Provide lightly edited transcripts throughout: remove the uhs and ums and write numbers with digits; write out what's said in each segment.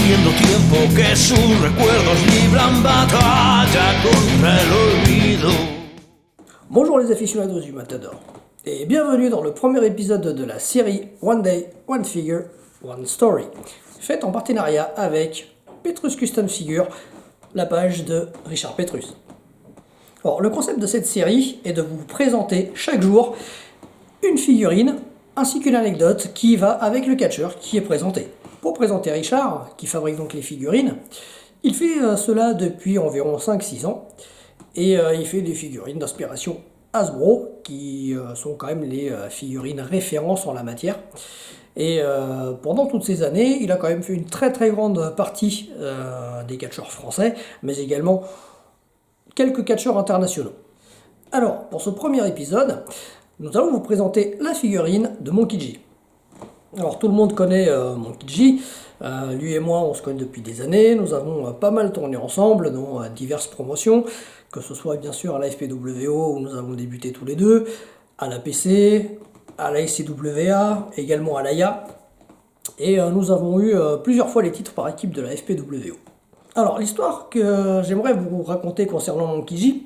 haciendo tiempo que sus recuerdos libran batalla contra el olvido. Bonjour les aficionados du Matador, et bienvenue dans le premier épisode de la série One Day, One Figure, One Story, faite en partenariat avec Petrus Custom Figure, la page de Richard Petrus. Alors, le concept de cette série est de vous présenter chaque jour une figurine ainsi qu'une anecdote qui va avec le catcheur qui est présenté. Pour présenter Richard, qui fabrique donc les figurines, il fait cela depuis environ 5-6 ans et il fait des figurines d'inspiration Hasbro qui sont quand même les figurines références en la matière. Et pendant toutes ces années, il a quand même fait une très grande partie des catcheurs français, mais également quelques catcheurs internationaux. Alors, pour ce premier épisode, nous allons vous présenter la figurine de Monkey G. Alors, tout le monde connaît Monkey G. Lui et moi, on se connaît depuis des années. Nous avons pas mal tourné ensemble dans diverses promotions, que ce soit bien sûr à la FPWO où nous avons débuté tous les deux, à la PC, à la SCWA, également à l'AIA. Et nous avons eu plusieurs fois les titres par équipe de la FPWO. Alors, l'histoire que j'aimerais vous raconter concernant Monkey G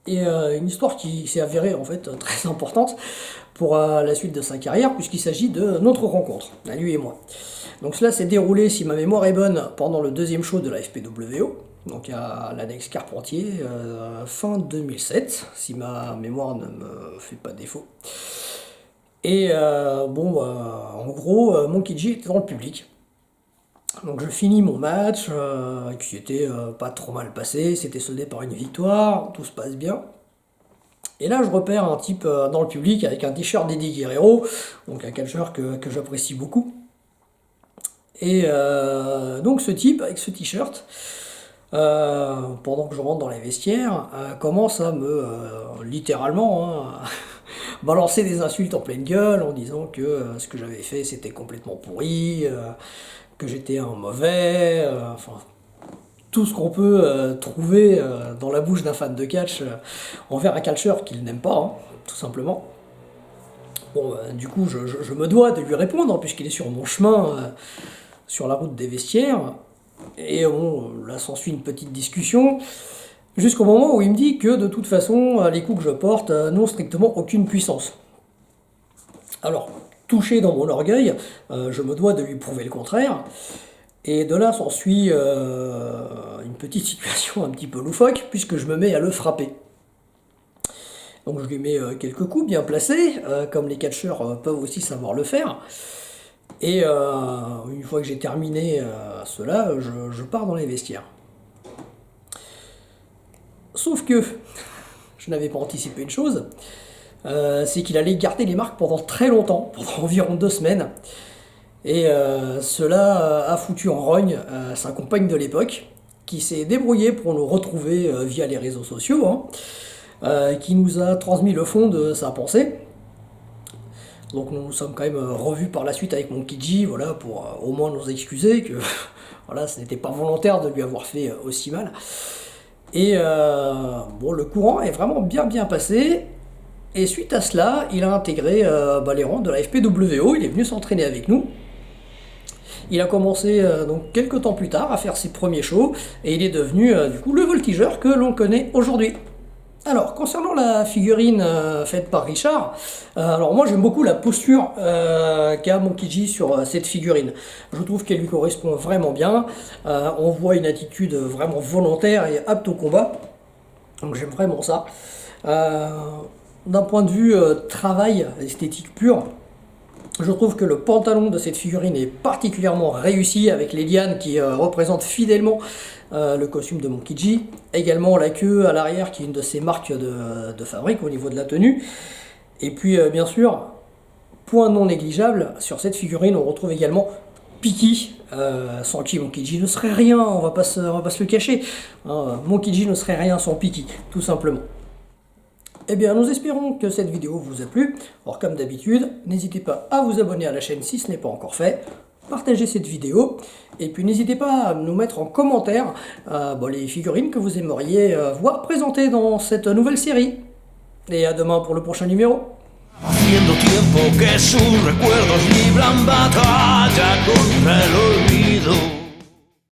est une histoire qui s'est avérée en fait très importante pour la suite de sa carrière, puisqu'il s'agit de notre rencontre, à lui et moi. Donc cela s'est déroulé, si ma mémoire est bonne, pendant le deuxième show de la FPWO, donc à l'annexe Carpentier, fin 2007, si ma mémoire ne me fait pas défaut. Et en gros, Monkey G était dans le public. Donc je finis mon match, qui était pas trop mal passé, c'était soldé par une victoire, tout se passe bien. Et là je repère un type dans le public avec un t-shirt d'Eddie Guerrero, donc un catcheur que j'apprécie beaucoup. Et donc ce type avec ce t-shirt, pendant que je rentre dans les vestiaires, commence à me, littéralement, balancer des insultes en pleine gueule en disant que ce que j'avais fait c'était complètement pourri, que j'étais un mauvais, enfin tout ce qu'on peut trouver dans la bouche d'un fan de catch envers un catcheur qu'il n'aime pas, tout simplement. Bon, du coup je me dois de lui répondre puisqu'il est sur mon chemin, sur la route des vestiaires, et bon, là s'ensuit une petite discussion, jusqu'au moment où il me dit que de toute façon les coups que je porte n'ont strictement aucune puissance. Alors, touché dans mon orgueil, je me dois de lui prouver le contraire, et de là s'ensuit une petite situation un petit peu loufoque, puisque je me mets à le frapper. Donc je lui mets quelques coups bien placés, comme les catcheurs peuvent aussi savoir le faire, et une fois que j'ai terminé cela, je pars dans les vestiaires. Sauf que je n'avais pas anticipé une chose, c'est qu'il allait garder les marques pendant très longtemps, pendant environ 2 semaines. Et cela a foutu en rogne sa compagne de l'époque, qui s'est débrouillée pour nous retrouver via les réseaux sociaux, qui nous a transmis le fond de sa pensée. Donc nous nous sommes quand même revus par la suite avec Monkey G, voilà, pour au moins nous excuser que voilà, ce n'était pas volontaire de lui avoir fait aussi mal. Et bon, le courant est vraiment bien passé. Et suite à cela, il a intégré les rangs de la FPWO, il est venu s'entraîner avec nous. Il a commencé donc quelques temps plus tard à faire ses premiers shows, et il est devenu du coup le voltigeur que l'on connaît aujourd'hui. Alors, concernant la figurine faite par Richard, alors moi j'aime beaucoup la posture qu'a Monkey G sur cette figurine. Je trouve qu'elle lui correspond vraiment bien, on voit une attitude vraiment volontaire et apte au combat, donc j'aime vraiment ça. D'un point de vue travail, esthétique pure, je trouve que le pantalon de cette figurine est particulièrement réussi, avec les lianes qui représentent fidèlement le costume de Monkey G. Également la queue à l'arrière qui est une de ses marques de fabrique au niveau de la tenue. Et puis bien sûr, point non négligeable, sur cette figurine on retrouve également Piki, sans qui Monkey G ne serait rien, on va pas se le cacher. Monkey G ne serait rien sans Piki, tout simplement. Eh bien, nous espérons que cette vidéo vous a plu. Alors, comme d'habitude, n'hésitez pas à vous abonner à la chaîne si ce n'est pas encore fait, partagez cette vidéo, et puis n'hésitez pas à nous mettre en commentaire les figurines que vous aimeriez voir présentées dans cette nouvelle série. Et à demain pour le prochain numéro. Haciendo tiempo que sus recuerdos libran batalla contra el olvido.